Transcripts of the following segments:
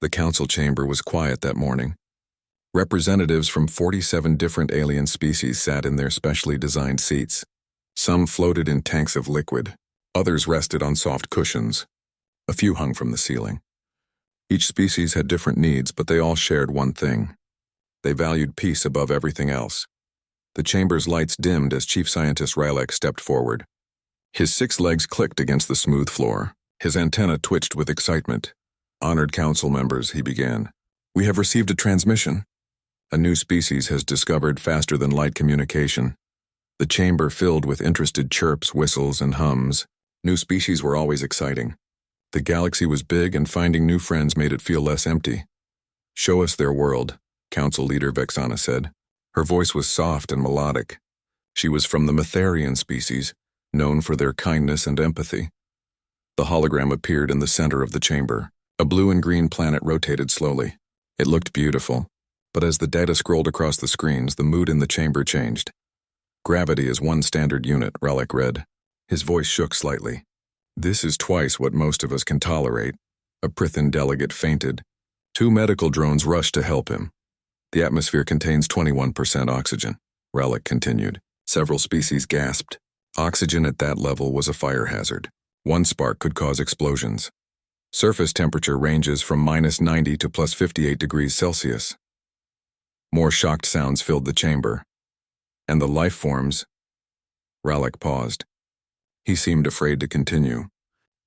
The council chamber was quiet that morning. Representatives from 47 different alien species sat in their specially designed seats. Some floated in tanks of liquid. Others rested on soft cushions. A few hung from the ceiling. Each species had different needs, but they all shared one thing. They valued peace above everything else. The chamber's lights dimmed as Chief Scientist Rylek stepped forward. His 6 legs clicked against the smooth floor. His antenna twitched with excitement. "Honored council members," he began. "We have received a transmission. A new species has discovered faster-than-light communication." The chamber filled with interested chirps, whistles, and hums. New species were always exciting. The galaxy was big, and finding new friends made it feel less empty. "Show us their world," Council Leader Vexana said. Her voice was soft and melodic. She was from the Metharian species, known for their kindness and empathy. The hologram appeared in the center of the chamber. A blue and green planet rotated slowly. It looked beautiful, but as the data scrolled across the screens, the mood in the chamber changed. "Gravity is 1 standard unit," Rylek read. His voice shook slightly. "This is twice what most of us can tolerate." A Prithan delegate fainted. 2 medical drones rushed to help him. "The atmosphere contains 21% oxygen," Rylek continued. Several species gasped. Oxygen at that level was a fire hazard. 1 spark could cause explosions. Surface temperature ranges from -90 to +58 degrees Celsius. More shocked sounds filled the chamber. "And the life forms..." Rylek paused. He seemed afraid to continue.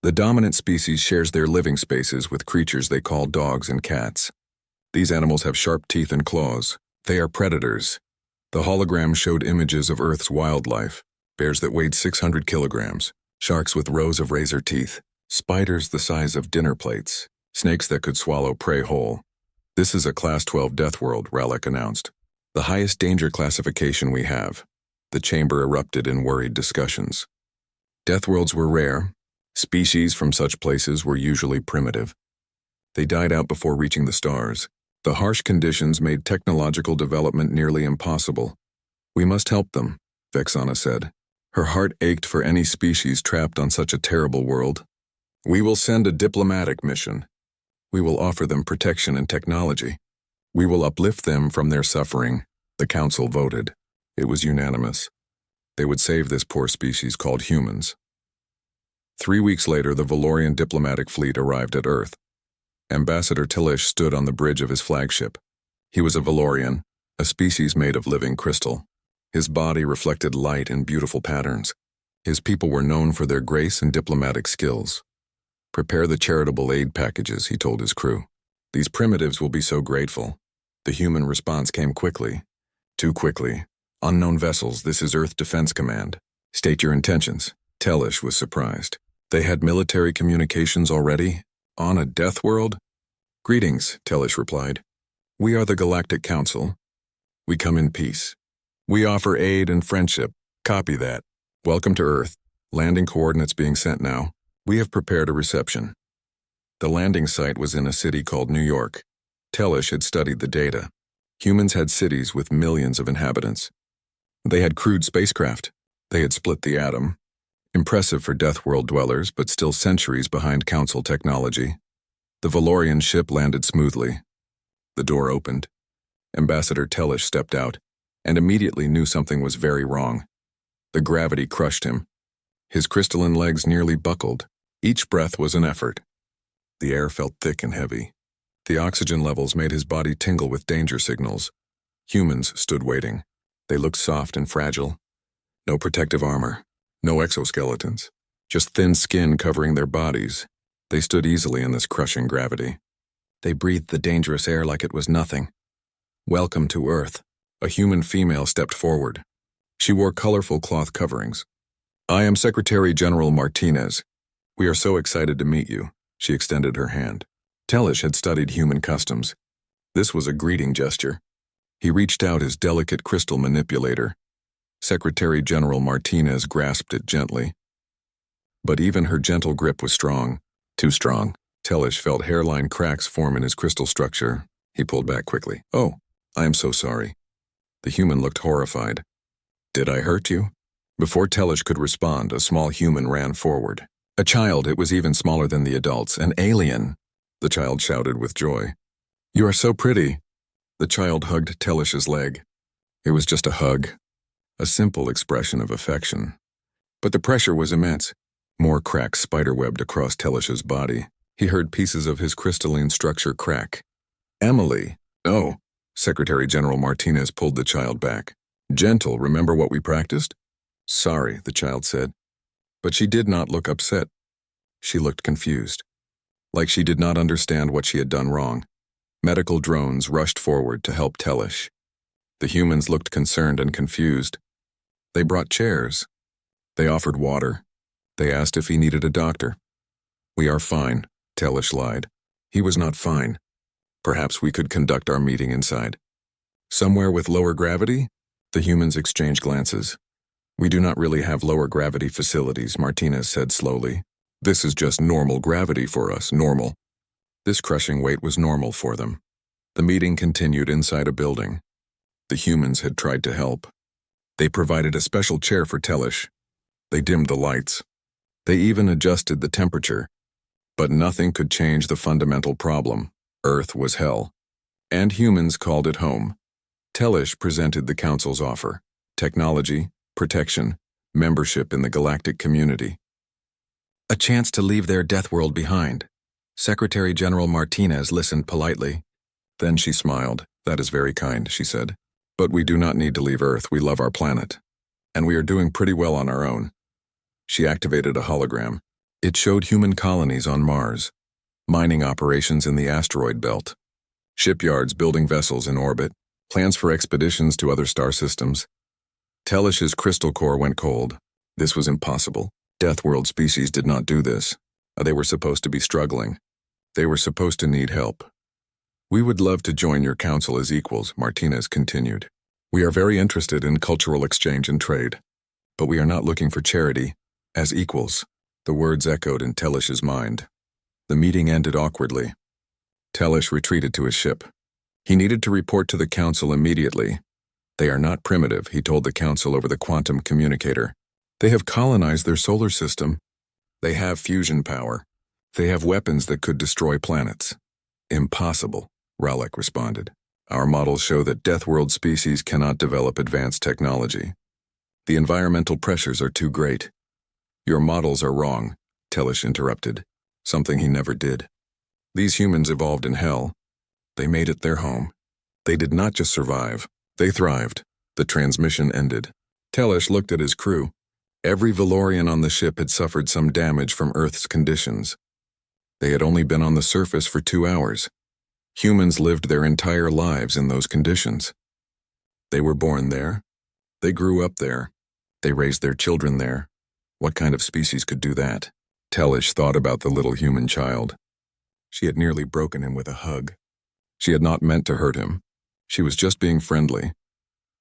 "The dominant species shares their living spaces with creatures they call dogs and cats. These animals have sharp teeth and claws. They are predators." The hologram showed images of Earth's wildlife: bears that weighed 600 kilograms, sharks with rows of razor teeth, spiders the size of dinner plates, snakes that could swallow prey whole. "This is a Class 12 death world," Rylek announced. "The highest danger classification we have." The chamber erupted in worried discussions. Death worlds were rare. Species from such places were usually primitive. They died out before reaching the stars. The harsh conditions made technological development nearly impossible. "We must help them," Vexana said. Her heart ached for any species trapped on such a terrible world. "We will send a diplomatic mission. We will offer them protection and technology. We will uplift them from their suffering." The council voted. It was unanimous. They would save this poor species called humans. 3 weeks later, the Valorian diplomatic fleet arrived at Earth. Ambassador Tillish stood on the bridge of his flagship. He was a Valorian, a species made of living crystal. His body reflected light in beautiful patterns. His people were known for their grace and diplomatic skills. "Prepare the charitable aid packages," he told his crew. "These primitives will be so grateful." The human response came quickly. Too quickly. "Unknown vessels, this is Earth Defense Command. State your intentions." Tellish was surprised. They had military communications already? On a death world? "Greetings," Tellish replied. "We are the Galactic Council. We come in peace. We offer aid and friendship. Copy that. Welcome to Earth. Landing coordinates being sent now. We have prepared a reception." The landing site was in a city called New York. Tellish had studied the data. Humans had cities with millions of inhabitants. They had crude spacecraft. They had split the atom. Impressive for Death World dwellers, but still centuries behind Council technology. The Valorian ship landed smoothly. The door opened. Ambassador Tellish stepped out, and immediately knew something was very wrong. The gravity crushed him. His crystalline legs nearly buckled. Each breath was an effort. The air felt thick and heavy. The oxygen levels made his body tingle with danger signals. Humans stood waiting. They looked soft and fragile. No protective armor. No exoskeletons. Just thin skin covering their bodies. They stood easily in this crushing gravity. They breathed the dangerous air like it was nothing. "Welcome to Earth." A human female stepped forward. She wore colorful cloth coverings. "I am Secretary General Martinez. We are so excited to meet you." She extended her hand. Tellish had studied human customs. This was a greeting gesture. He reached out his delicate crystal manipulator. Secretary General Martinez grasped it gently. But even her gentle grip was strong. Too strong. Tellish felt hairline cracks form in his crystal structure. He pulled back quickly. "Oh, I am so sorry." The human looked horrified. "Did I hurt you?" Before Tellish could respond, a small human ran forward. A child, it was even smaller than the adults, an alien. the child shouted with joy. You are so pretty. The child hugged Telish's leg. It was just a hug, a simple expression of affection. But the pressure was immense. More cracks spiderwebbed across Telish's body. He heard pieces of his crystalline structure crack. Emily. Oh, Secretary General Martinez pulled the child back. Gentle, remember what we practiced? Sorry, the child said. But she did not look upset. She looked confused, like she did not understand what she had done wrong. Medical drones rushed forward to help Telish. The humans looked concerned and confused. They brought chairs. They offered water. They asked if he needed a doctor. We are fine, Telish lied. He was not fine. Perhaps we could conduct our meeting inside. Somewhere with lower gravity? The humans exchanged glances. We do not really have lower gravity facilities, Martinez said slowly. This is just normal gravity for us, normal. This crushing weight was normal for them. The meeting continued inside a building. The humans had tried to help. They provided a special chair for Telish. They dimmed the lights. They even adjusted the temperature. But nothing could change the fundamental problem. Earth was hell. And humans called it home. Telish presented the Council's offer: technology, protection, membership in the galactic community. A chance to leave their death world behind. Secretary General Martinez listened politely. Then she smiled. That is very kind, she said. But we do not need to leave Earth. We love our planet. And we are doing pretty well on our own. She activated a hologram. It showed human colonies on Mars, mining operations in the asteroid belt, shipyards building vessels in orbit, plans for expeditions to other star systems. Telish's crystal core went cold. This was impossible. Death world species did not do this. They were supposed to be struggling. They were supposed to need help. We would love to join your council as equals, Martinez continued. We are very interested in cultural exchange and trade. But we are not looking for charity. As equals. The words echoed in Telish's mind. The meeting ended awkwardly. Telish retreated to his ship. He needed to report to the council immediately. They are not primitive, he told the council over the quantum communicator. They have colonized their solar system. They have fusion power. They have weapons that could destroy planets. Impossible, Ralek responded. Our models show that death world species cannot develop advanced technology. The environmental pressures are too great. Your models are wrong, Telish interrupted, something he never did. These humans evolved in hell. They made it their home. They did not just survive, they thrived. The transmission ended. Telish looked at his crew. Every Valorian on the ship had suffered some damage from Earth's conditions. They had only been on the surface for 2 hours. Humans lived their entire lives in those conditions. They were born there. They grew up there. They raised their children there. What kind of species could do that? Telish thought about the little human child. She had nearly broken him with a hug. She had not meant to hurt him. She was just being friendly.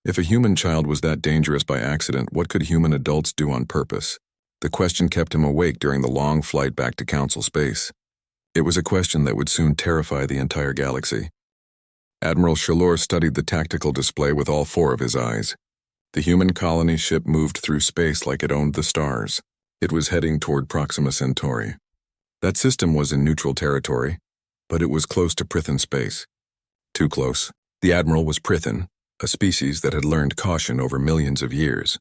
If a human child was that dangerous by accident, what could human adults do on purpose? The question kept him awake during the long flight back to Council space. It was a question that would soon terrify the entire galaxy. Admiral Shalor studied the tactical display with all 4 of his eyes. The human colony ship moved through space like it owned the stars. It was heading toward Proxima Centauri. That system was in neutral territory, but it was close to Prythan space. Too close. The Admiral was Prythan, a species that had learned caution over millions of years.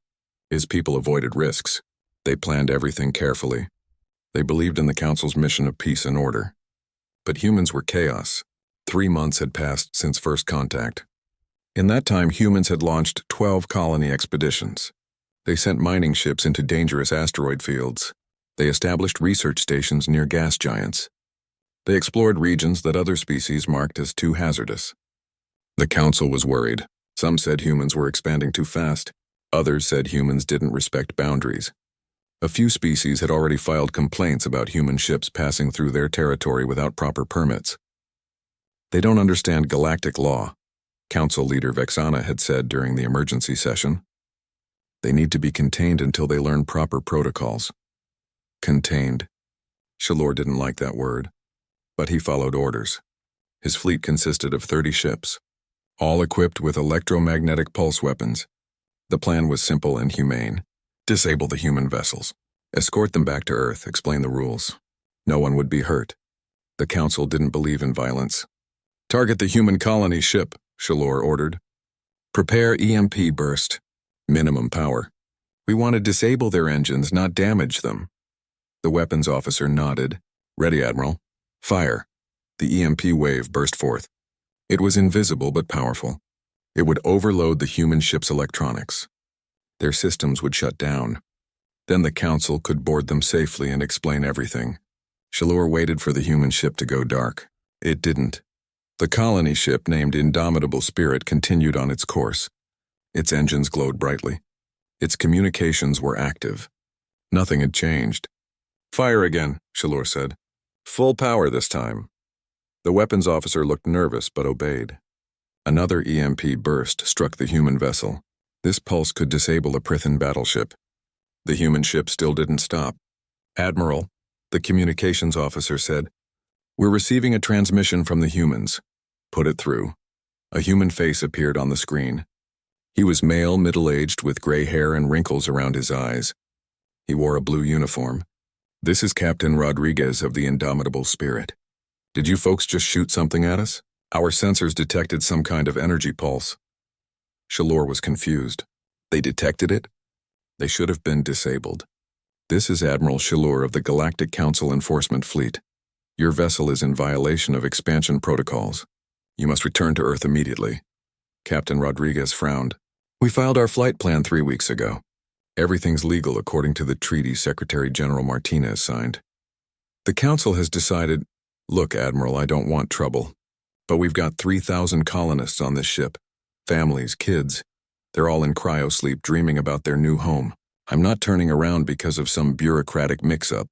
His people avoided risks. They planned everything carefully. They believed in the Council's mission of peace and order. But humans were chaos. 3 months had passed since first contact. In that time, humans had launched 12 colony expeditions. They sent mining ships into dangerous asteroid fields. They established research stations near gas giants. They explored regions that other species marked as too hazardous. The Council was worried. Some said humans were expanding too fast. Others said humans didn't respect boundaries. A few species had already filed complaints about human ships passing through their territory without proper permits. They don't understand galactic law, Council leader Vexana had said during the emergency session. They need to be contained until they learn proper protocols. Contained. Shalor didn't like that word, but he followed orders. His fleet consisted of 30 ships, all equipped with electromagnetic pulse weapons. The plan was simple and humane. Disable the human vessels. Escort them back to Earth, explain the rules. No one would be hurt. The council didn't believe in violence. "Target the human colony ship," Shalor ordered. "Prepare EMP burst. Minimum power. We want to disable their engines, not damage them." The weapons officer nodded. "Ready, Admiral." "Fire." The EMP wave burst forth. It was invisible but powerful. It would overload the human ship's electronics. Their systems would shut down. Then the council could board them safely and explain everything. Shalor waited for the human ship to go dark. It didn't. The colony ship, named Indomitable Spirit, continued on its course. Its engines glowed brightly. Its communications were active. Nothing had changed. "Fire again," Shalor said. "Full power this time." The weapons officer looked nervous but obeyed. Another EMP burst struck the human vessel. This pulse could disable a Prithan battleship. The human ship still didn't stop. "Admiral," the communications officer said, "we're receiving a transmission from the humans." "Put it through." A human face appeared on the screen. He was male, middle-aged, with gray hair and wrinkles around his eyes. He wore a blue uniform. "This is Captain Rodriguez of the Indomitable Spirit. Did you folks just shoot something at us? Our sensors detected some kind of energy pulse." Shalor was confused. They detected it? They should have been disabled. "This is Admiral Shalor of the Galactic Council Enforcement Fleet. Your vessel is in violation of expansion protocols. You must return to Earth immediately." Captain Rodriguez frowned. "We filed our flight plan 3 weeks ago. Everything's legal according to the treaty Secretary General Martinez signed. The Council has decided, look, Admiral, I don't want trouble, but we've got 3,000 colonists on this ship. Families, kids. They're all in cryosleep dreaming about their new home. I'm not turning around because of some bureaucratic mix-up."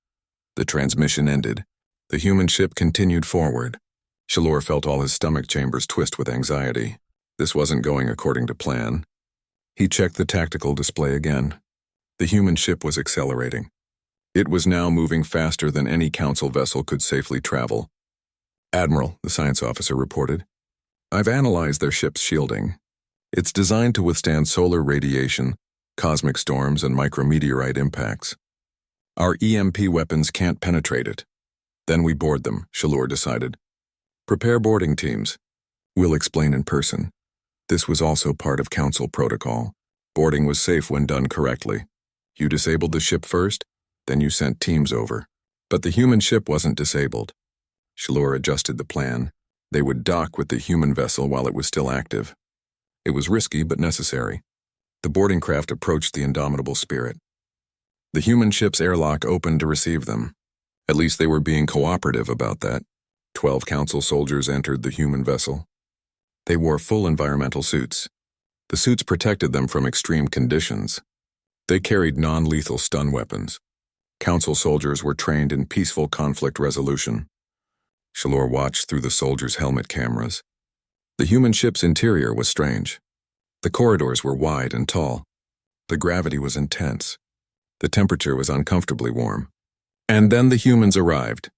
The transmission ended. The human ship continued forward. Shalor felt all his stomach chambers twist with anxiety. This wasn't going according to plan. He checked the tactical display again. The human ship was accelerating. It was now moving faster than any council vessel could safely travel. "Admiral," the science officer reported, "I've analyzed their ship's shielding. It's designed to withstand solar radiation, cosmic storms, and micrometeorite impacts. Our EMP weapons can't penetrate it." "Then we board them," Shalor decided. "Prepare boarding teams. We'll explain in person." This was also part of council protocol. Boarding was safe when done correctly. You disabled the ship first, then you sent teams over. But the human ship wasn't disabled. Shalor adjusted the plan. They would dock with the human vessel while it was still active. It was risky but necessary. The boarding craft approached the Indomitable Spirit. The human ship's airlock opened to receive them. At least they were being cooperative about that. 12 council soldiers entered the human vessel. They wore full environmental suits. The suits protected them from extreme conditions. They carried non-lethal stun weapons. Council soldiers were trained in peaceful conflict resolution. Shalor watched through the soldiers' helmet cameras. The human ship's interior was strange. The corridors were wide and tall. The gravity was intense. The temperature was uncomfortably warm. And then the humans arrived.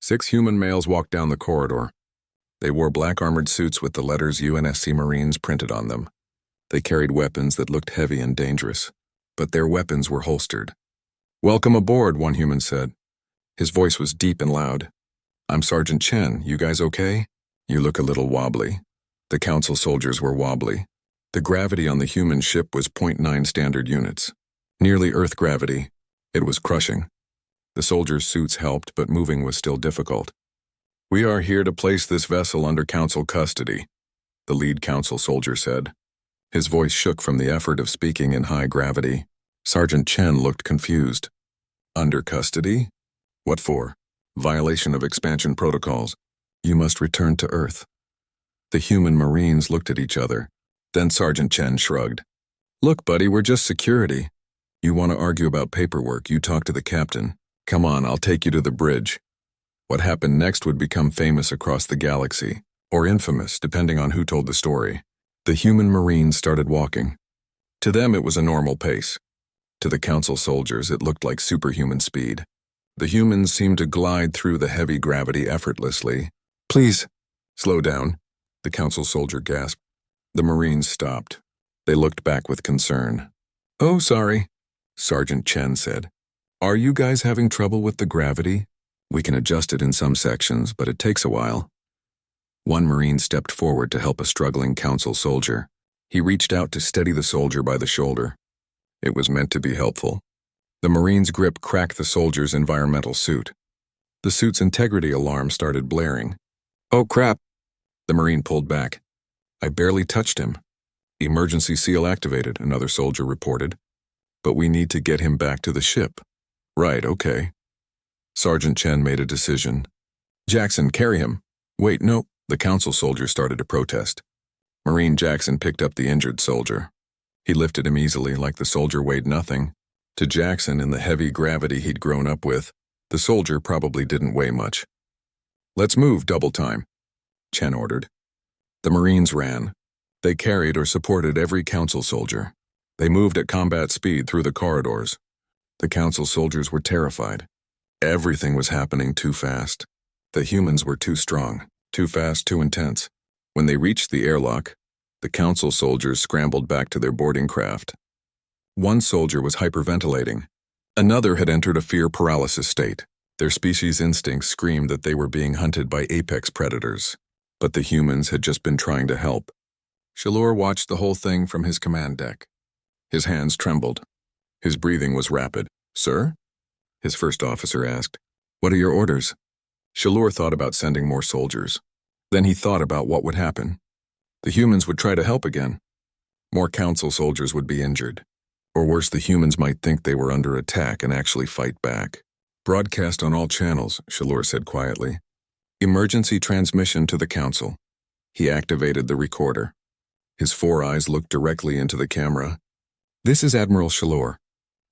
6 human males walked down the corridor. They wore black armored suits with the letters UNSC Marines printed on them. They carried weapons that looked heavy and dangerous, but their weapons were holstered. "Welcome aboard," one human said. His voice was deep and loud. "I'm Sergeant Chen. You guys okay? You look a little wobbly." The council soldiers were wobbly. The gravity on the human ship was 0.9 standard units. Nearly Earth gravity. It was crushing. The soldiers' suits helped, but moving was still difficult. "We are here to place this vessel under council custody," the lead council soldier said. His voice shook from the effort of speaking in high gravity. Sergeant Chen looked confused. "Under custody? What for?" "Violation of expansion protocols. You must return to Earth." The human Marines looked at each other. Then Sergeant Chen shrugged. "Look, buddy, we're just security. You want to argue about paperwork, you talk to the captain. Come on, I'll take you to the bridge." What happened next would become famous across the galaxy, or infamous, depending on who told the story. The human Marines started walking. To them, it was a normal pace. To the council soldiers, it looked like superhuman speed. The humans seemed to glide through the heavy gravity effortlessly. "Please, slow down," the council soldier gasped. The Marines stopped. They looked back with concern. "Oh, sorry," Sergeant Chen said. "Are you guys having trouble with the gravity?" We can adjust it in some sections, but it takes a while. One Marine stepped forward to help a struggling council soldier. He reached out to steady the soldier by the shoulder. It was meant to be helpful. The Marine's grip cracked the soldier's environmental suit. The suit's integrity alarm started blaring. "Oh crap!" The Marine pulled back. "I barely touched him." "Emergency seal activated," another soldier reported. "But we need to get him back to the ship." "Right, okay." Sergeant Chen made a decision. "Jackson, carry him." "Wait, no." The council soldier started to protest. Marine Jackson picked up the injured soldier. He lifted him easily, like the soldier weighed nothing. To Jackson, in the heavy gravity he'd grown up with, the soldier probably didn't weigh much. "Let's move, double time," Chen ordered. The Marines ran. They carried or supported every council soldier. They moved at combat speed through the corridors. The council soldiers were terrified. Everything was happening too fast. The humans were too strong, too fast, too intense. When they reached the airlock, the council soldiers scrambled back to their boarding craft. One soldier was hyperventilating. Another had entered a fear paralysis state. Their species' instincts screamed that they were being hunted by apex predators. But the humans had just been trying to help. Shallor watched the whole thing from his command deck. His hands trembled. His breathing was rapid. "Sir?" his first officer asked. "What are your orders?" Shallor thought about sending more soldiers. Then he thought about what would happen. The humans would try to help again. More council soldiers would be injured. Or worse, the humans might think they were under attack and actually fight back. "Broadcast on all channels," Shallor said quietly. "Emergency transmission to the council." He activated the recorder. His 4 eyes looked directly into the camera. "This is Admiral Shallor.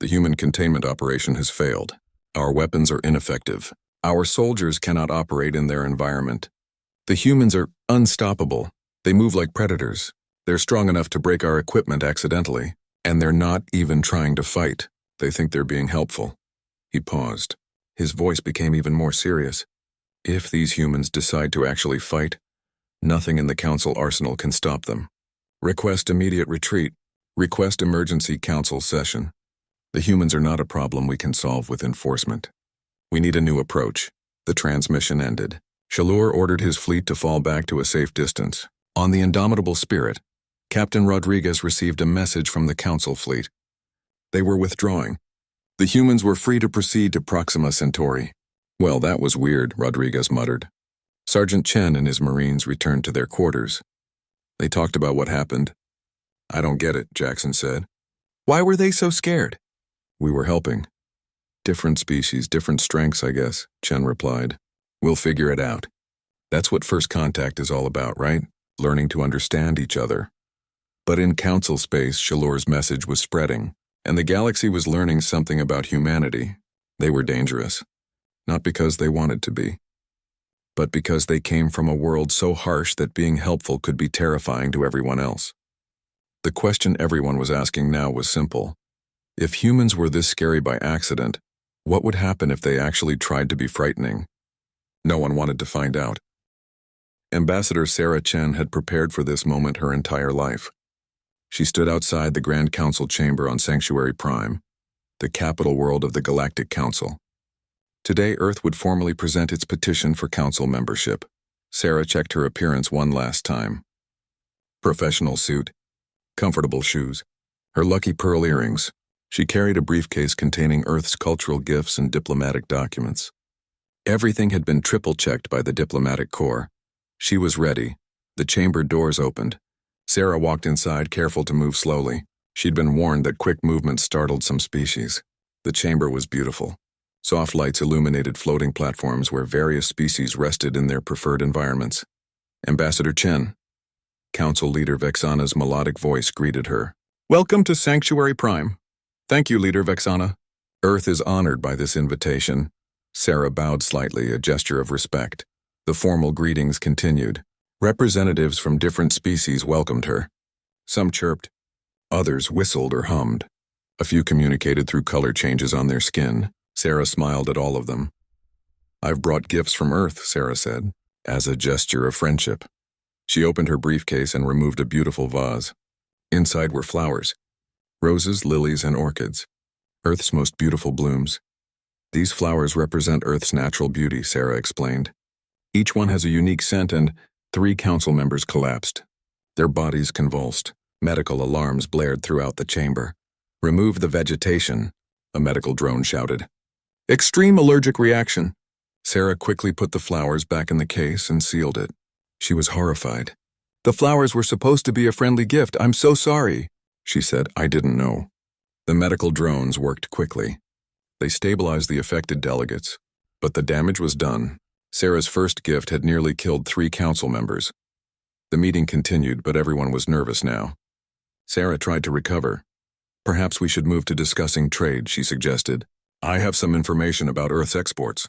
The human containment operation has failed. Our weapons are ineffective. Our soldiers cannot operate in their environment. The humans are unstoppable. They move like predators. They're strong enough to break our equipment accidentally. And they're not even trying to fight. They think they're being helpful." He paused. His voice became even more serious. "If these humans decide to actually fight, nothing in the council arsenal can stop them. Request immediate retreat. Request emergency council session. The humans are not a problem we can solve with enforcement. We need a new approach." The transmission ended. Shallor ordered his fleet to fall back to a safe distance. On the Indomitable Spirit, Captain Rodriguez received a message from the council fleet. They were withdrawing. The humans were free to proceed to Proxima Centauri. "Well, that was weird," Rodriguez muttered. Sergeant Chen and his Marines returned to their quarters. They talked about what happened. "I don't get it," Jackson said. "Why were they so scared?" "We were helping." "Different species, different strengths, I guess," Chen replied. "We'll figure it out. That's what first contact is all about, right? Learning to understand each other." But in council space, Shallor's message was spreading, and the galaxy was learning something about humanity. They were dangerous. Not because they wanted to be, but because they came from a world so harsh that being helpful could be terrifying to everyone else. The question everyone was asking now was simple. If humans were this scary by accident, what would happen if they actually tried to be frightening? No one wanted to find out. Ambassador Sarah Chen had prepared for this moment her entire life. She stood outside the Grand Council chamber on Sanctuary Prime, the capital world of the Galactic Council. Today, Earth would formally present its petition for council membership. Sarah checked her appearance one last time. Professional suit, comfortable shoes, her lucky pearl earrings. She carried a briefcase containing Earth's cultural gifts and diplomatic documents. Everything had been triple-checked by the diplomatic corps. She was ready. The chamber doors opened. Sarah walked inside, careful to move slowly. She'd been warned that quick movement startled some species. The chamber was beautiful. Soft lights illuminated floating platforms where various species rested in their preferred environments. "Ambassador Chen." Council Leader Vexana's melodic voice greeted her. "Welcome to Sanctuary Prime." "Thank you, Leader Vexana." "Earth is honored by this invitation." Sarah bowed slightly, a gesture of respect. The formal greetings continued. Representatives from different species welcomed her. Some chirped. Others whistled or hummed. A few communicated through color changes on their skin. Sarah smiled at all of them. "I've brought gifts from Earth," Sarah said, as a gesture of friendship. She opened her briefcase and removed a beautiful vase. Inside were flowers. Roses, lilies, and orchids. Earth's most beautiful blooms. These flowers represent Earth's natural beauty, Sarah explained. Each one has a unique scent and 3 council members collapsed. Their bodies convulsed. Medical alarms blared throughout the chamber. Remove the vegetation, a medical drone shouted. Extreme allergic reaction. Sarah quickly put the flowers back in the case and sealed it. She was horrified. The flowers were supposed to be a friendly gift. I'm so sorry, she said. I didn't know. The medical drones worked quickly. They stabilized the affected delegates, but the damage was done. Sarah's first gift had nearly killed 3 council members. The meeting continued, but everyone was nervous now. Sarah tried to recover. Perhaps we should move to discussing trade, she suggested. I have some information about Earth's exports.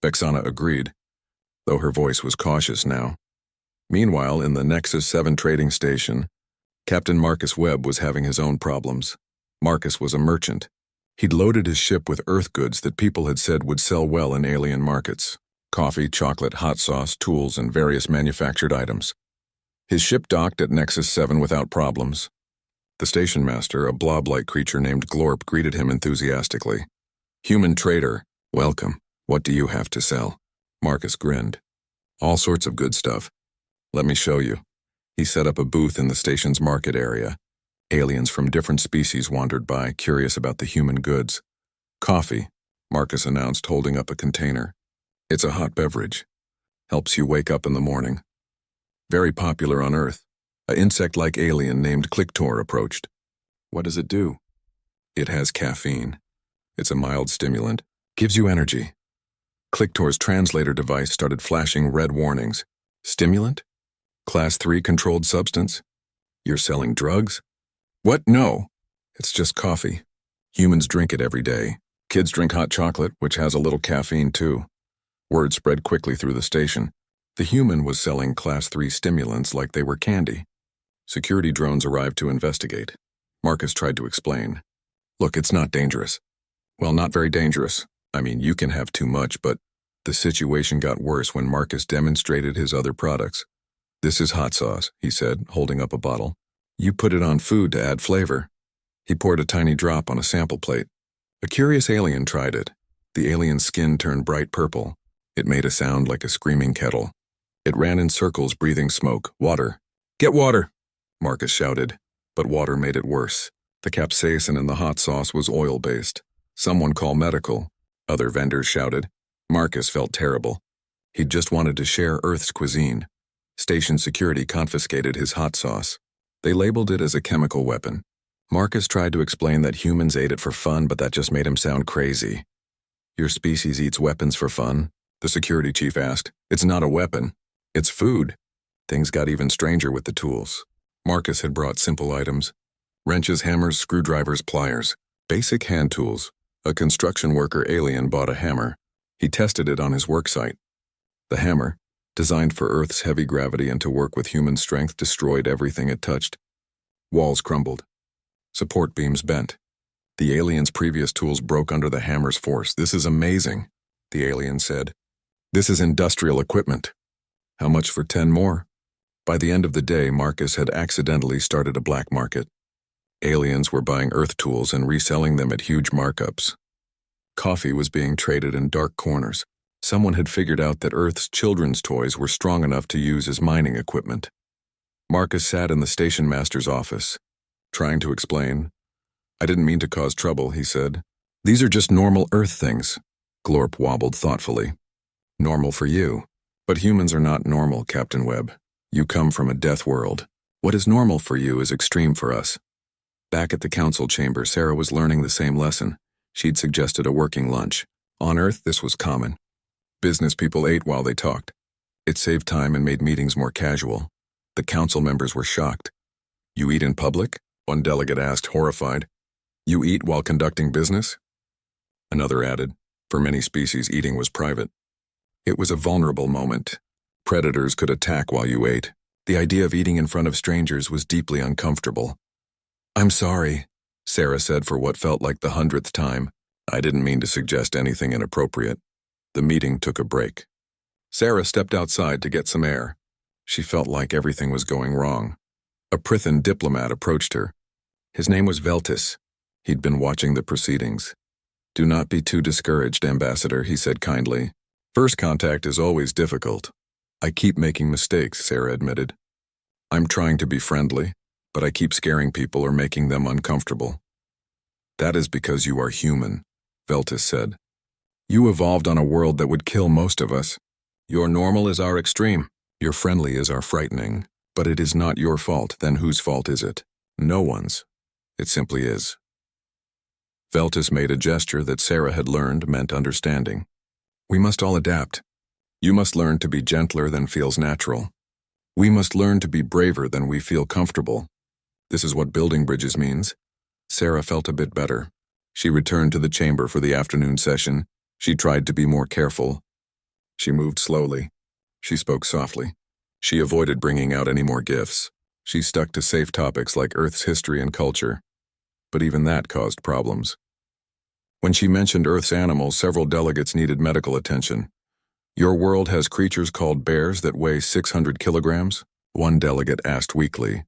Vexana agreed, though her voice was cautious now. Meanwhile, in the Nexus 7 trading station, Captain Marcus Webb was having his own problems. Marcus was a merchant. He'd loaded his ship with Earth goods that people had said would sell well in alien markets. Coffee, chocolate, hot sauce, tools, and various manufactured items. His ship docked at Nexus 7 without problems. The station master, a blob-like creature named Glorp, greeted him enthusiastically. Human trader, welcome. What do you have to sell? Marcus grinned. All sorts of good stuff. Let me show you. He set up a booth in the station's market area. Aliens from different species wandered by, curious about the human goods. Coffee, Marcus announced, holding up a container. It's a hot beverage. Helps you wake up in the morning. Very popular on Earth. An insect-like alien named Clictor approached. What does it do? It has caffeine. It's a mild stimulant. Gives you energy. Clictor's translator device started flashing red warnings. Stimulant? Class 3 controlled substance? You're selling drugs? What? No. It's just coffee. Humans drink it every day. Kids drink hot chocolate, which has a little caffeine too. Word spread quickly through the station. The human was selling Class 3 stimulants like they were candy. Security drones arrived to investigate. Marcus tried to explain. Look, it's not dangerous. Well, not very dangerous. I mean, you can have too much, but the situation got worse when Marcus demonstrated his other products. This is hot sauce, he said, holding up a bottle. You put it on food to add flavor. He poured a tiny drop on a sample plate. A curious alien tried it. The alien's skin turned bright purple. It made a sound like a screaming kettle. It ran in circles, breathing smoke. Water. Get water, Marcus shouted, but water made it worse. The capsaicin in the hot sauce was oil-based. Someone call medical. Other vendors shouted. Marcus felt terrible. He'd just wanted to share Earth's cuisine. Station security confiscated his hot sauce. They labeled it as a chemical weapon. Marcus tried to explain that humans ate it for fun, but that just made him sound crazy. Your species eats weapons for fun? The security chief asked. It's not a weapon. It's food. Things got even stranger with the tools. Marcus had brought simple items. Wrenches, hammers, screwdrivers, pliers. Basic hand tools. A construction worker alien bought a hammer. He tested it on his work site. The hammer, designed for Earth's heavy gravity and to work with human strength, destroyed everything it touched. Walls crumbled. Support beams bent. The alien's previous tools broke under the hammer's force. This is amazing, the alien said. This is industrial equipment. How much for 10 more? By the end of the day, Marcus had accidentally started a black market. Aliens were buying Earth tools and reselling them at huge markups. Coffee was being traded in dark corners. Someone had figured out that Earth's children's toys were strong enough to use as mining equipment. Marcus sat in the station master's office, trying to explain. I didn't mean to cause trouble, he said. These are just normal Earth things. Glorp wobbled thoughtfully. Normal for you. But humans are not normal, Captain Webb. You come from a death world. What is normal for you is extreme for us. Back at the council chamber, Sarah was learning the same lesson. She'd suggested a working lunch. On Earth, this was common. Business people ate while they talked. It saved time and made meetings more casual. The council members were shocked. You eat in public? One delegate asked, horrified. You eat while conducting business? Another added, for many species, eating was private. It was a vulnerable moment. Predators could attack while you ate. The idea of eating in front of strangers was deeply uncomfortable. I'm sorry, Sarah said for what felt like the 100th time. I didn't mean to suggest anything inappropriate. The meeting took a break. Sarah stepped outside to get some air. She felt like everything was going wrong. A Prithan diplomat approached her. His name was Veltis. He'd been watching the proceedings. Do not be too discouraged, Ambassador, he said kindly. First contact is always difficult. I keep making mistakes, Sarah admitted. I'm trying to be friendly, but I keep scaring people or making them uncomfortable. That is because you are human, Veltis said. You evolved on a world that would kill most of us. Your normal is our extreme. Your friendly is our frightening. But it is not your fault, then whose fault is it? No one's. It simply is. Veltis made a gesture that Sarah had learned meant understanding. We must all adapt. You must learn to be gentler than feels natural. We must learn to be braver than we feel comfortable. This is what building bridges means. Sarah felt a bit better. She returned to the chamber for the afternoon session. She tried to be more careful. She moved slowly. She spoke softly. She avoided bringing out any more gifts. She stuck to safe topics like Earth's history and culture. But even that caused problems. When she mentioned Earth's animals, several delegates needed medical attention. Your world has creatures called bears that weigh 600 kilograms? One delegate asked weakly.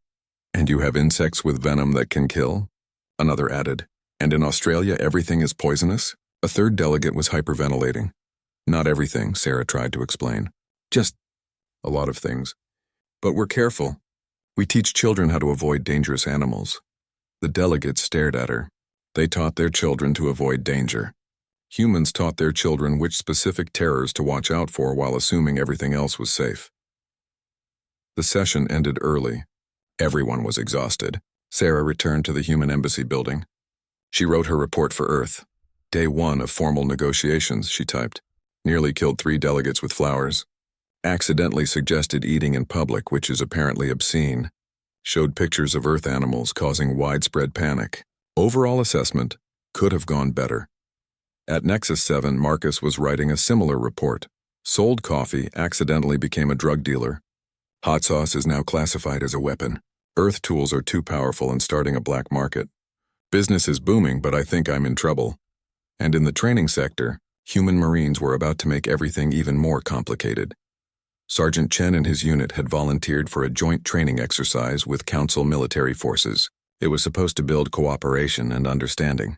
And you have insects with venom that can kill? Another added. And in Australia everything is poisonous? A third delegate was hyperventilating. Not everything, Sarah tried to explain. Just a lot of things. But we're careful. We teach children how to avoid dangerous animals. The delegates stared at her. They taught their children to avoid danger. Humans taught their children which specific terrors to watch out for while assuming everything else was safe. The session ended early. Everyone was exhausted. Sarah returned to the Human Embassy building. She wrote her report for Earth. Day 1 of formal negotiations, she typed. Nearly killed 3 delegates with flowers. Accidentally suggested eating in public, which is apparently obscene. Showed pictures of Earth animals causing widespread panic. Overall assessment could have gone better. At Nexus 7, Marcus was writing a similar report. Sold coffee, accidentally became a drug dealer. Hot sauce is now classified as a weapon. Earth tools are too powerful and starting a black market. Business is booming, but I think I'm in trouble. And in the training sector, human Marines were about to make everything even more complicated. Sergeant Chen and his unit had volunteered for a joint training exercise with Council military forces. It was supposed to build cooperation and understanding.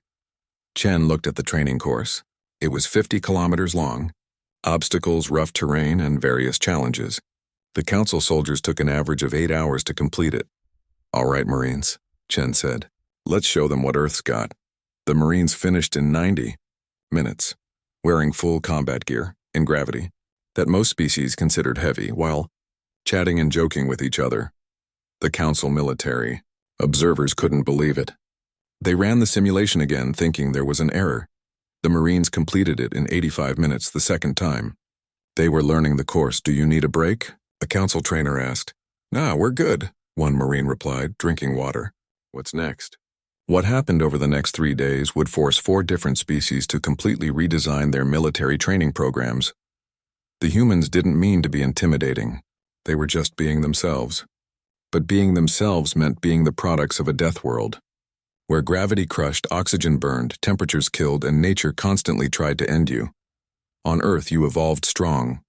Chen looked at the training course. It was 50 kilometers long. Obstacles, rough terrain, and various challenges. The Council soldiers took an average of 8 hours to complete it. All right, Marines, Chen said. Let's show them what Earth's got. The Marines finished in 90 minutes, wearing full combat gear, in gravity, that most species considered heavy, while chatting and joking with each other. The Council military. Observers couldn't believe it. They ran the simulation again, thinking there was an error. The Marines completed it in 85 minutes the second time. They were learning the course. Do you need a break? A Council trainer asked. Nah, we're good, one Marine replied, drinking water. What's next? What happened over the next 3 days would force 4 different species to completely redesign their military training programs. The humans didn't mean to be intimidating. They were just being themselves. But being themselves meant being the products of a death world, where gravity crushed, oxygen burned, temperatures killed, and nature constantly tried to end you. On Earth, you evolved strong,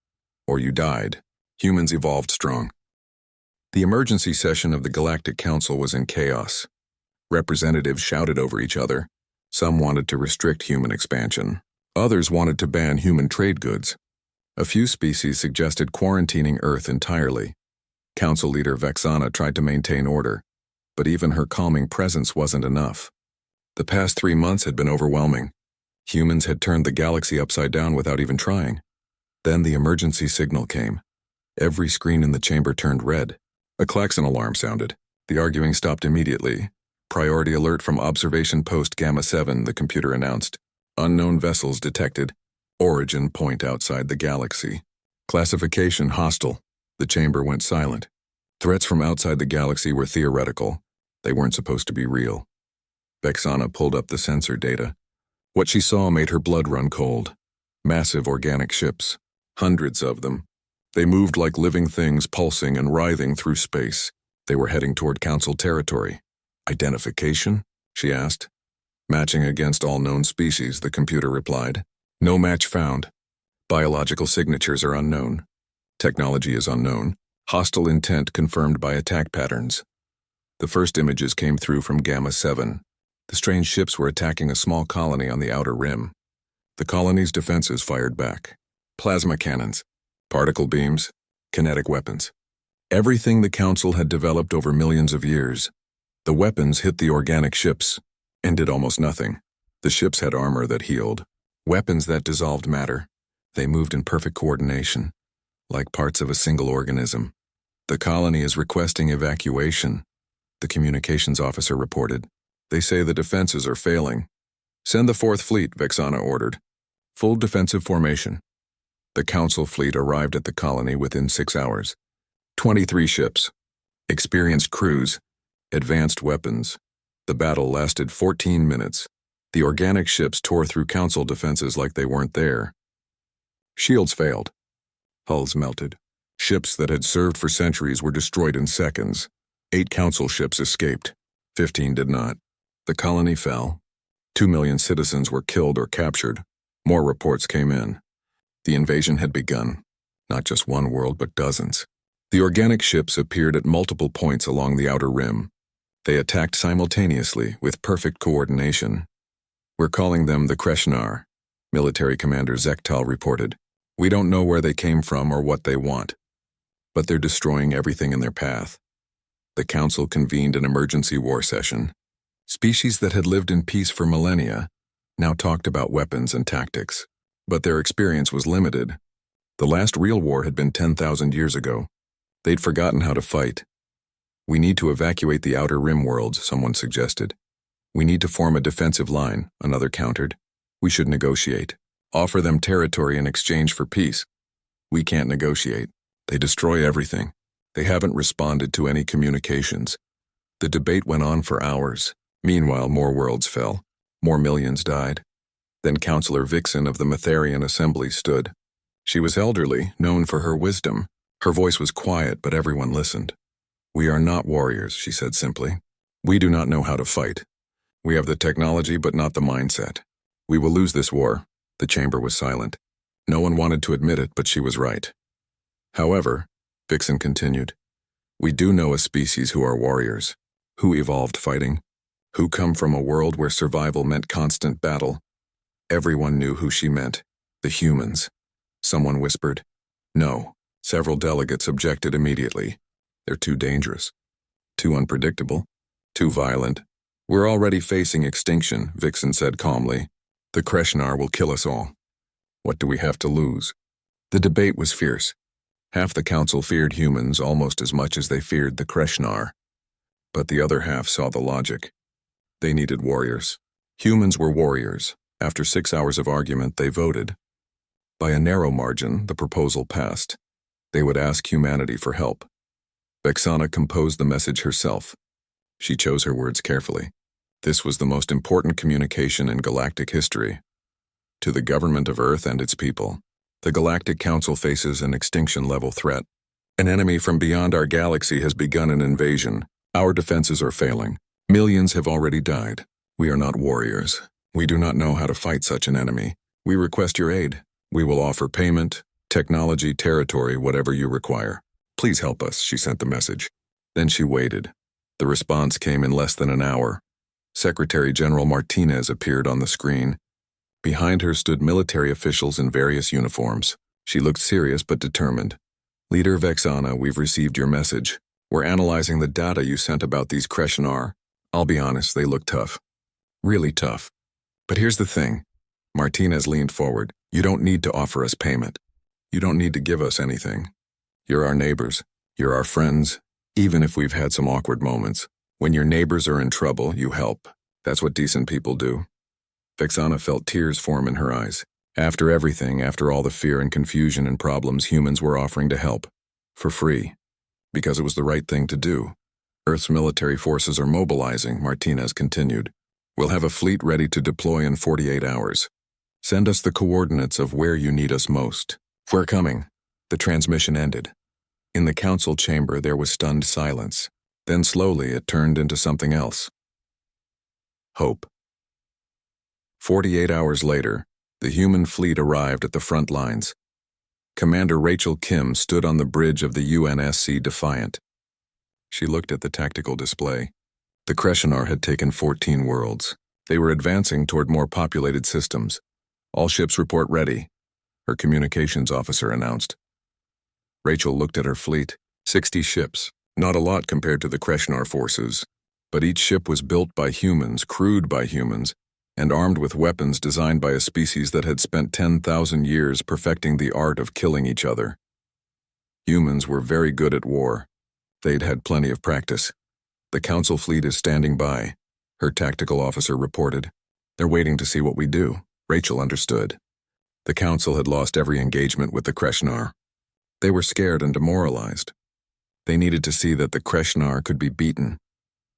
or you died. Humans evolved strong. The emergency session of the Galactic Council was in chaos. Representatives shouted over each other. Some wanted to restrict human expansion. Others wanted to ban human trade goods. A few species suggested quarantining Earth entirely. Council leader Vexana tried to maintain order, but even her calming presence wasn't enough. The past 3 months had been overwhelming. Humans had turned the galaxy upside down without even trying. Then the emergency signal came. Every screen in the chamber turned red. A klaxon alarm sounded. The arguing stopped immediately. Priority alert from Observation Post Gamma 7, the computer announced. Unknown vessels detected. Origin point outside the galaxy. Classification hostile. The chamber went silent. Threats from outside the galaxy were theoretical. They weren't supposed to be real. Vexana pulled up the sensor data. What she saw made her blood run cold. Massive organic ships. Hundreds of them. They moved like living things, pulsing and writhing through space. They were heading toward Council territory. Identification? She asked. Matching against all known species, the computer replied. No match found. Biological signatures are unknown. Technology is unknown. Hostile intent confirmed by attack patterns. The first images came through from Gamma 7. The strange ships were attacking a small colony on the outer rim. The colony's defenses fired back. Plasma cannons, particle beams, kinetic weapons. Everything the Council had developed over millions of years. The weapons hit the organic ships and did almost nothing. The ships had armor that healed, weapons that dissolved matter. They moved in perfect coordination, like parts of a single organism. The colony is requesting evacuation, the communications officer reported. They say the defenses are failing. Send the 4th Fleet, Vexana ordered. Full defensive formation. The Council fleet arrived at the colony within 6 hours. 23 ships, experienced crews, advanced weapons. The battle lasted 14 minutes. The organic ships tore through Council defenses like they weren't there. Shields failed. Hulls melted. Ships that had served for centuries were destroyed in seconds. 8 Council ships escaped. 15 did not. The colony fell. 2 million citizens were killed or captured. More reports came in. The invasion had begun. Not just one world, but dozens. The organic ships appeared at multiple points along the outer rim. They attacked simultaneously with perfect coordination. We're calling them the Kreshnar, Military Commander Zektal reported. We don't know where they came from or what they want, but they're destroying everything in their path. The Council convened an emergency war session. Species that had lived in peace for millennia now talked about weapons and tactics, but their experience was limited. The last real war had been 10,000 years ago. They'd forgotten how to fight. We need to evacuate the outer rim worlds, someone suggested. We need to form a defensive line, another countered. We should negotiate. Offer them territory in exchange for peace. We can't negotiate. They destroy everything. They haven't responded to any communications. The debate went on for hours. Meanwhile, more worlds fell. More millions died. Then Counselor Vixen of the Matharian Assembly stood. She was elderly, known for her wisdom. Her voice was quiet, but everyone listened. We are not warriors, she said simply. We do not know how to fight. We have the technology, but not the mindset. We will lose this war. The chamber was silent. No one wanted to admit it, but she was right. However, Vixen continued, we do know a species who are warriors, who evolved fighting, who come from a world where survival meant constant battle. Everyone knew who she meant, the humans. Someone whispered, no. Several delegates objected immediately. They're too dangerous, too unpredictable, too violent. We're already facing extinction, Vixen said calmly. The Kreshnar will kill us all. What do we have to lose? The debate was fierce. Half the Council feared humans almost as much as they feared the Kreshnar. But the other half saw the logic. They needed warriors. Humans were warriors. After 6 hours of argument, they voted. By a narrow margin, the proposal passed. They would ask humanity for help. Vexana composed the message herself. She chose her words carefully. This was the most important communication in galactic history. To the government of Earth and its people, the Galactic Council faces an extinction-level threat. An enemy from beyond our galaxy has begun an invasion. Our defenses are failing. Millions have already died. We are not warriors. We do not know how to fight such an enemy. We request your aid. We will offer payment, technology, territory, whatever you require. Please help us, she sent the message. Then she waited. The response came in less than an hour. Secretary General Martinez appeared on the screen. Behind her stood military officials in various uniforms. She looked serious but determined. Leader Vexana, we've received your message. We're analyzing the data you sent about these Kreshnar. I'll be honest, they look tough. Really tough. But here's the thing. Martinez leaned forward. You don't need to offer us payment. You don't need to give us anything. You're our neighbors. You're our friends. Even if we've had some awkward moments. When your neighbors are in trouble, you help. That's what decent people do. Vexana felt tears form in her eyes. After everything, after all the fear and confusion and problems, humans were offering to help. For free. Because it was the right thing to do. Earth's military forces are mobilizing, Martinez continued. We'll have a fleet ready to deploy in 48 hours. Send us the coordinates of where you need us most. We're coming. The transmission ended. In the council chamber, there was stunned silence. Then slowly it turned into something else. Hope. 48 hours later, the human fleet arrived at the front lines. Commander Rachel Kim stood on the bridge of the UNSC Defiant. She looked at the tactical display. The Kreshnar had taken 14 worlds. They were advancing toward more populated systems. All ships report ready, her communications officer announced. Rachel looked at her fleet. 60 ships. Not a lot compared to the Kreshnar forces, but each ship was built by humans, crewed by humans, and armed with weapons designed by a species that had spent 10,000 years perfecting the art of killing each other. Humans were very good at war. They'd had plenty of practice. The Council fleet is standing by, her tactical officer reported. They're waiting to see what we do. Rachel understood. The Council had lost every engagement with the Kreshnar. They were scared and demoralized. They needed to see that the Kreshnar could be beaten.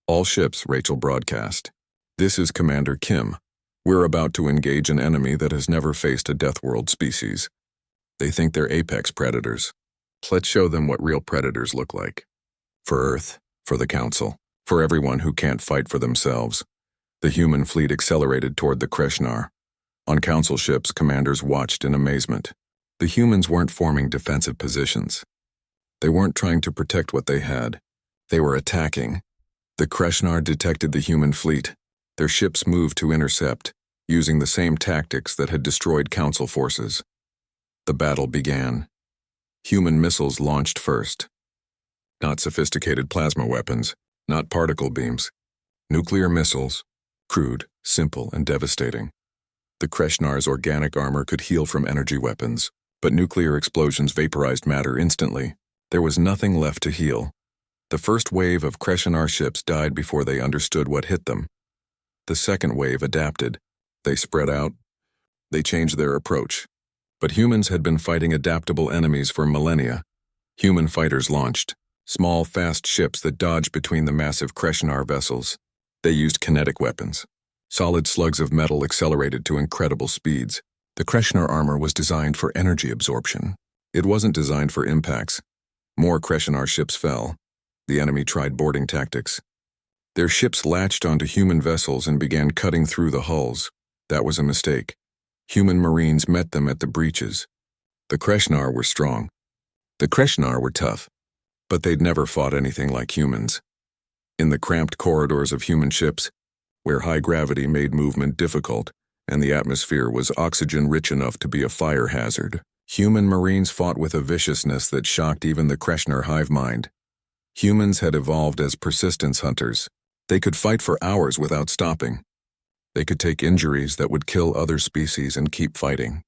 All ships, Rachel broadcast. This is Commander Kim. We're about to engage an enemy that has never faced a Deathworld species. They think they're apex predators. Let's show them what real predators look like. For Earth, for the Council, for everyone who can't fight for themselves. The human fleet accelerated toward the Kreshnar. On Council ships, commanders watched in amazement. The humans weren't forming defensive positions. They weren't trying to protect what they had. They were attacking. The Kreshnar detected the human fleet. Their ships moved to intercept, using the same tactics that had destroyed Council forces. The battle began. Human missiles launched first. Not sophisticated plasma weapons, not particle beams. Nuclear missiles, crude, simple, and devastating. The Kreshnar's organic armor could heal from energy weapons, but nuclear explosions vaporized matter instantly. There was nothing left to heal. The first wave of Kreshnar ships died before they understood what hit them. The second wave adapted. They spread out. They changed their approach. But humans had been fighting adaptable enemies for millennia. Human fighters launched. Small, fast ships that dodged between the massive Kreshnar vessels. They used kinetic weapons. Solid slugs of metal accelerated to incredible speeds. The Kreshnar armor was designed for energy absorption. It wasn't designed for impacts. More Kreshnar ships fell. The enemy tried boarding tactics. Their ships latched onto human vessels and began cutting through the hulls. That was a mistake. Human marines met them at the breaches. The Kreshnar were strong. The Kreshnar were tough, but they'd never fought anything like humans. In the cramped corridors of human ships, where high gravity made movement difficult and the atmosphere was oxygen-rich enough to be a fire hazard, human marines fought with a viciousness that shocked even the Kreshnar hive mind. Humans had evolved as persistence hunters. They could fight for hours without stopping. They could take injuries that would kill other species and keep fighting.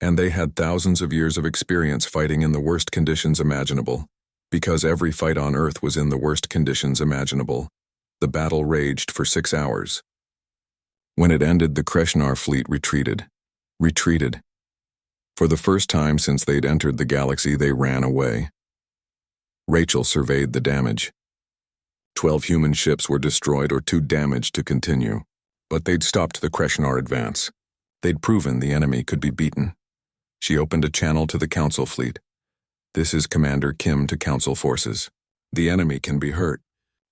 And they had thousands of years of experience fighting in the worst conditions imaginable. Because every fight on Earth was in the worst conditions imaginable, the battle raged for 6 hours. When it ended, the Kreshnar fleet retreated. Retreated. For the first time since they'd entered the galaxy, they ran away. Rachel surveyed the damage. 12 human ships were destroyed or too damaged to continue. But they'd stopped the Kreshnar advance. They'd proven the enemy could be beaten. She opened a channel to the Council fleet. This is Commander Kim to Council forces. The enemy can be hurt.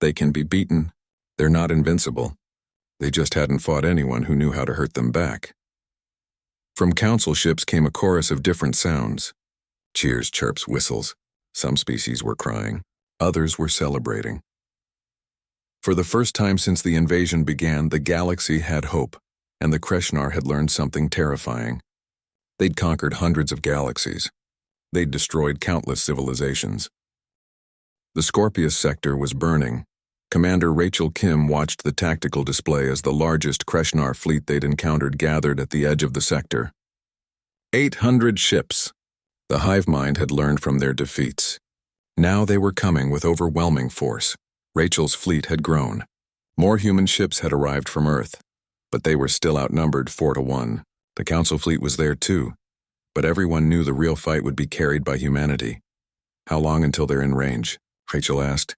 They can be beaten. They're not invincible. They just hadn't fought anyone who knew how to hurt them back. From Council ships came a chorus of different sounds. Cheers, chirps, whistles. Some species were crying. Others were celebrating. For the first time since the invasion began, the galaxy had hope, and the Kreshnar had learned something terrifying. They'd conquered hundreds of galaxies. They'd destroyed countless civilizations. The Scorpius sector was burning. Commander Rachel Kim watched the tactical display as the largest Kreshnar fleet they'd encountered gathered at the edge of the sector. 800 ships. The hive mind had learned from their defeats. Now they were coming with overwhelming force. Rachel's fleet had grown. More human ships had arrived from Earth, but they were still outnumbered 4-1. The Council fleet was there too, but everyone knew the real fight would be carried by humanity. How long until they're in range? Rachel asked.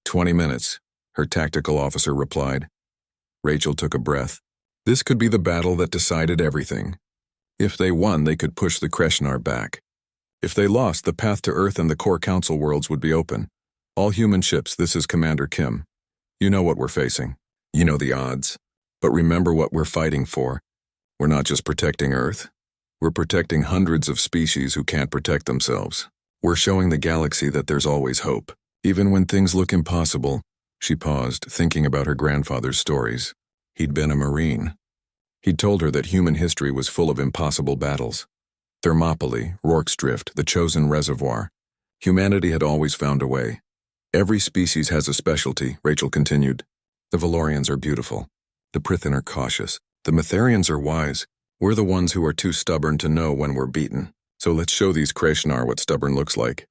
20 minutes, her tactical officer replied. Rachel took a breath. This could be the battle that decided everything. If they won, they could push the Kreshnar back. If they lost, the path to Earth and the core Council worlds would be open. All human ships, this is Commander Kim. You know what we're facing. You know the odds. But remember what we're fighting for. We're not just protecting Earth. We're protecting hundreds of species who can't protect themselves. We're showing the galaxy that there's always hope. Even when things look impossible. She paused, thinking about her grandfather's stories. He'd been a Marine. He'd told her that human history was full of impossible battles. Thermopylae, Rorke's Drift, the chosen reservoir. Humanity had always found a way. Every species has a specialty, Rachel continued. The Valorians are beautiful. The Prythan are cautious. The Metharians are wise. We're the ones who are too stubborn to know when we're beaten. So let's show these Kreshnar what stubborn looks like.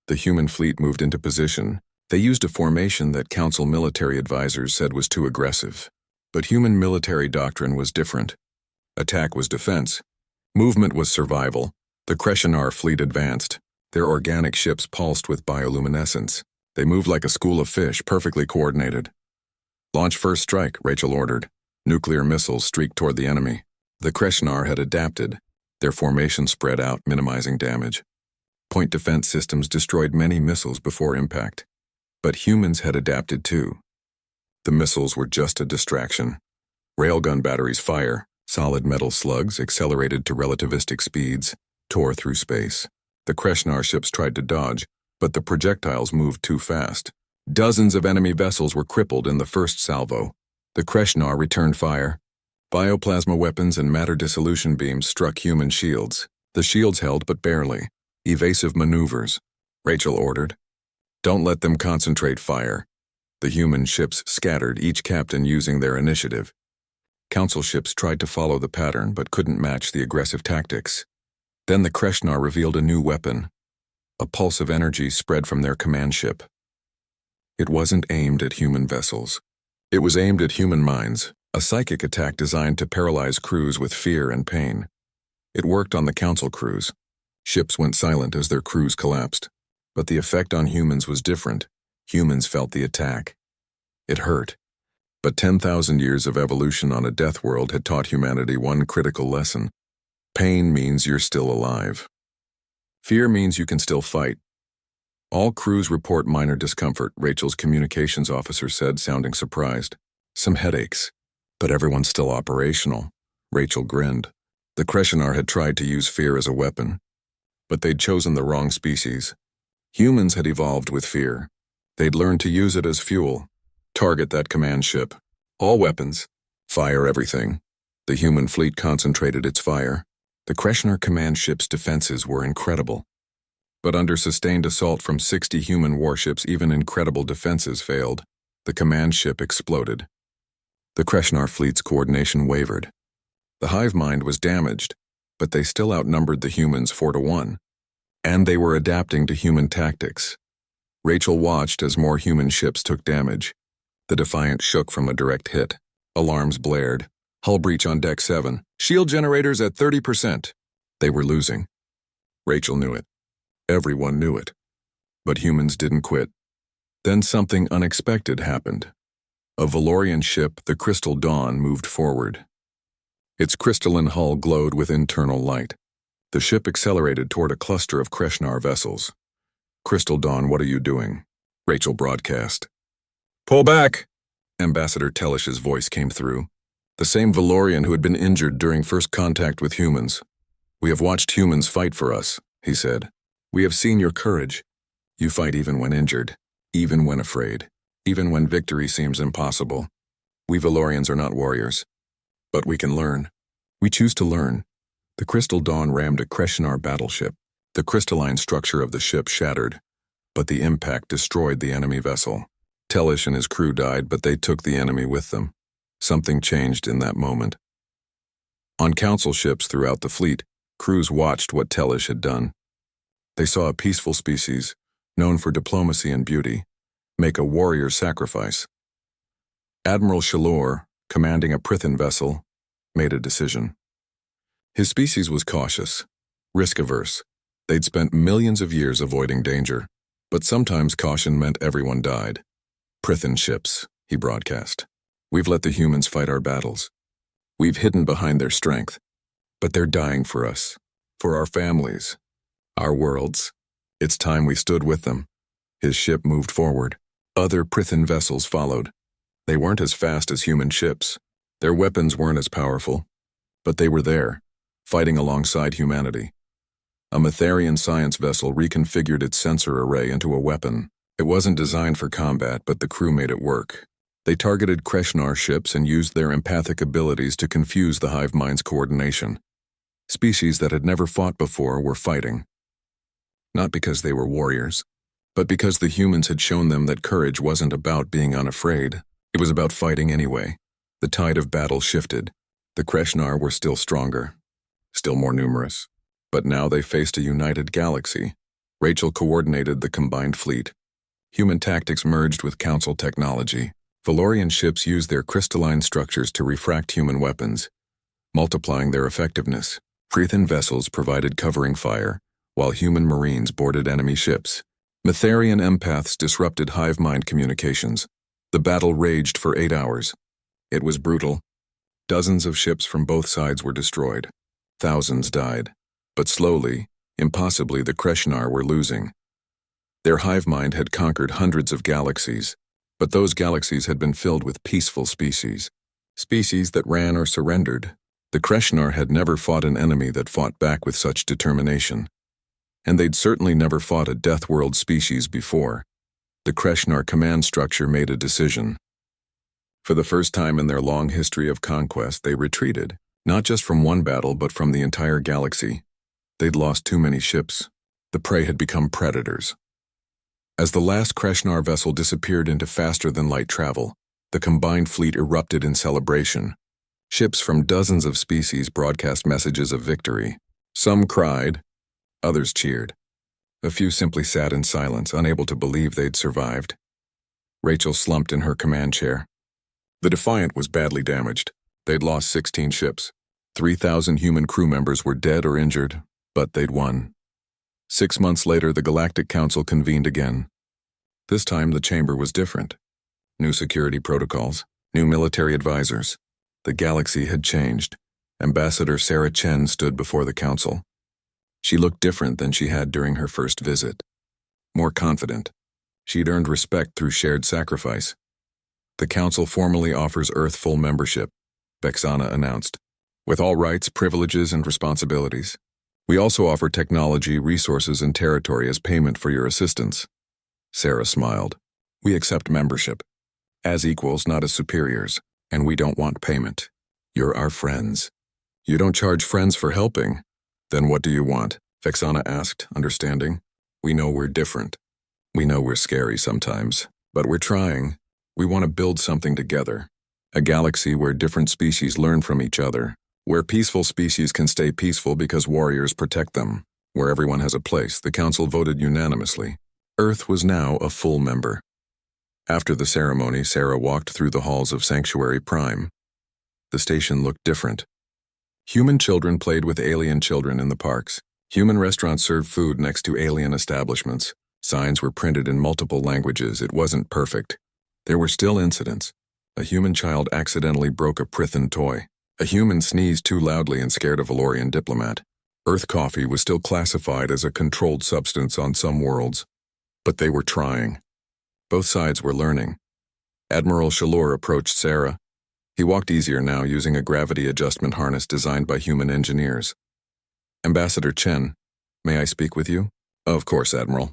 The human fleet moved into position. They used a formation that Council military advisors said was too aggressive. But human military doctrine was different. Attack was defense. Movement was survival. The Kreshnar fleet advanced. Their organic ships pulsed with bioluminescence. They moved like a school of fish, perfectly coordinated. Launch first strike, Rachel ordered. Nuclear missiles streaked toward the enemy. The Kreshnar had adapted. Their formation spread out, minimizing damage. Point defense systems destroyed many missiles before impact. But humans had adapted too. The missiles were just a distraction. Railgun batteries fire. Solid metal slugs, accelerated to relativistic speeds, tore through space. The Kreshnar ships tried to dodge, but the projectiles moved too fast. Dozens of enemy vessels were crippled in the first salvo. The Kreshnar returned fire. Bioplasma weapons and matter dissolution beams struck human shields. The shields held, but barely. Evasive maneuvers, Rachel ordered. Don't let them concentrate fire. The human ships scattered, each captain using their initiative. Council ships tried to follow the pattern but couldn't match the aggressive tactics. Then the Kreshnar revealed a new weapon. A pulse of energy spread from their command ship. It wasn't aimed at human vessels. It was aimed at human minds, a psychic attack designed to paralyze crews with fear and pain. It worked on the Council crews. Ships went silent as their crews collapsed. But the effect on humans was different. Humans felt the attack. It hurt. But 10,000 years of evolution on a death world had taught humanity one critical lesson. Pain means you're still alive. Fear means you can still fight. All crews report minor discomfort, Rachel's communications officer said, sounding surprised. Some headaches. But everyone's still operational. Rachel grinned. The Kreshnar had tried to use fear as a weapon. But they'd chosen the wrong species. Humans had evolved with fear. They'd learned to use it as fuel. Target that command ship. All weapons. Fire everything. The human fleet concentrated its fire. The Kreshnar command ship's defenses were incredible. But under sustained assault from 60 human warships, even incredible defenses failed. The command ship exploded. The Kreshnar fleet's coordination wavered. The hive mind was damaged, but they still outnumbered the humans 4-1. And they were adapting to human tactics. Rachel watched as more human ships took damage. The Defiant shook from a direct hit. Alarms blared. Hull breach on deck 7. Shield generators at 30%. They were losing. Rachel knew it. Everyone knew it. But humans didn't quit. Then something unexpected happened. A Valorian ship, the Crystal Dawn, moved forward. Its crystalline hull glowed with internal light. The ship accelerated toward a cluster of Kreshnar vessels. Crystal Dawn, what are you doing? Rachel broadcast. Pull back! Ambassador Telish's voice came through. The same Valorian who had been injured during first contact with humans. We have watched humans fight for us, he said. We have seen your courage. You fight even when injured, even when afraid, even when victory seems impossible. We Valorians are not warriors. But we can learn. We choose to learn. The Crystal Dawn rammed a Kreshnar battleship. The crystalline structure of the ship shattered, but the impact destroyed the enemy vessel. Telish and his crew died, but they took the enemy with them. Something changed in that moment. On council ships throughout the fleet, crews watched what Telish had done. They saw a peaceful species, known for diplomacy and beauty, make a warrior sacrifice. Admiral Shalor, commanding a Prythan vessel, made a decision. His species was cautious, risk-averse. They'd spent millions of years avoiding danger, but sometimes caution meant everyone died. Prythan ships, he broadcast. We've let the humans fight our battles. We've hidden behind their strength, but they're dying for us, for our families, our worlds. It's time we stood with them. His ship moved forward. Other Prythan vessels followed. They weren't as fast as human ships. Their weapons weren't as powerful, but they were there, fighting alongside humanity. A Metharian science vessel reconfigured its sensor array into a weapon. It wasn't designed for combat, but the crew made it work. They targeted Kreshnar ships and used their empathic abilities to confuse the hive mind's coordination. Species that had never fought before were fighting. Not because they were warriors, but because the humans had shown them that courage wasn't about being unafraid. It was about fighting anyway. The tide of battle shifted. The Kreshnar were still stronger, still more numerous. But now they faced a united galaxy. Rachel coordinated the combined fleet. Human tactics merged with Council technology. Valorian ships used their crystalline structures to refract human weapons, multiplying their effectiveness. Prathan vessels provided covering fire, while human marines boarded enemy ships. Metharian empaths disrupted hive mind communications. The battle raged for 8 hours. It was brutal. Dozens of ships from both sides were destroyed. Thousands died. But slowly, impossibly, the Kreshnar were losing. Their hive mind had conquered hundreds of galaxies, but those galaxies had been filled with peaceful species. Species that ran or surrendered. The Kreshnar had never fought an enemy that fought back with such determination. And they'd certainly never fought a Deathworld species before. The Kreshnar command structure made a decision. For the first time in their long history of conquest, they retreated, not just from one battle but from the entire galaxy. They'd lost too many ships. The prey had become predators. As the last Kreshnar vessel disappeared into faster-than-light travel, the combined fleet erupted in celebration. Ships from dozens of species broadcast messages of victory. Some cried, others cheered. A few simply sat in silence, unable to believe they'd survived. Rachel slumped in her command chair. The Defiant was badly damaged. They'd lost 16 ships. 3,000 human crew members were dead or injured, but they'd won. 6 months later, the Galactic Council convened again. This time, the chamber was different. New security protocols, new military advisors. The galaxy had changed. Ambassador Sarah Chen stood before the council. She looked different than she had during her first visit. More confident. She'd earned respect through shared sacrifice. The council formally offers Earth full membership, Vexana announced, with all rights, privileges, and responsibilities. We also offer technology, resources, and territory as payment for your assistance. Sarah smiled. We accept membership. As equals, not as superiors. And we don't want payment. You're our friends. You don't charge friends for helping. Then what do you want? Vexana asked, understanding. We know we're different. We know we're scary sometimes, but we're trying. We want to build something together. A galaxy where different species learn from each other. Where peaceful species can stay peaceful because warriors protect them. Where everyone has a place. The council voted unanimously. Earth was now a full member. After the ceremony, Sarah walked through the halls of Sanctuary Prime. The station looked different. Human children played with alien children in the parks. Human restaurants served food next to alien establishments. Signs were printed in multiple languages. It wasn't perfect. There were still incidents. A human child accidentally broke a Prithan toy. A human sneezed too loudly and scared a Valorian diplomat. Earth coffee was still classified as a controlled substance on some worlds. But they were trying. Both sides were learning. Admiral Shalor approached Sarah. He walked easier now, using a gravity adjustment harness designed by human engineers. Ambassador Chen, may I speak with you? Of course, Admiral.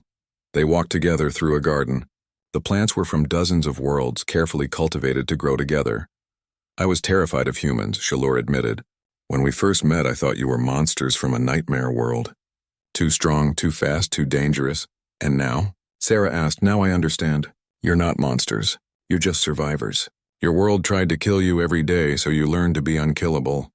They walked together through a garden. The plants were from dozens of worlds, carefully cultivated to grow together. I was terrified of humans, Shalor admitted. When we first met, I thought you were monsters from a nightmare world. Too strong, too fast, too dangerous. And now? Sarah asked, now I understand. You're not monsters. You're just survivors. Your world tried to kill you every day, so you learned to be unkillable.